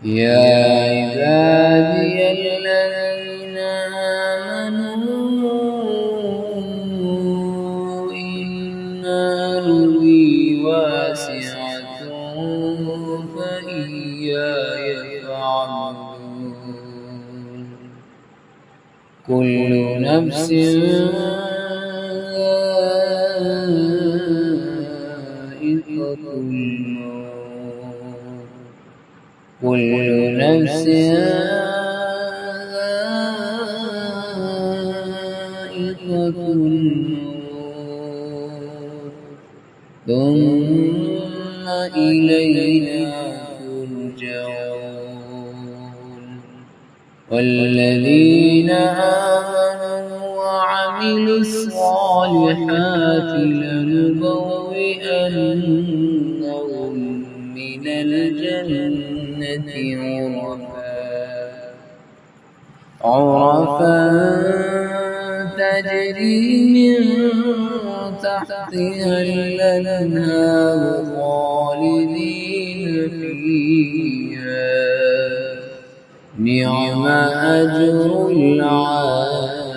يا عبادي الذين آمنوا إن أرضي واسعة فإياي فاعبدون كل نفس ذائقة الموت كل نفس ذائقة الموت ثم إلينا ترجعون والذين آمنوا وعملوا الصالحات لنبوئنهم من الجنة عرفا تجري من تحتها الأنهار خالدين فيها نعم أجر العاملين.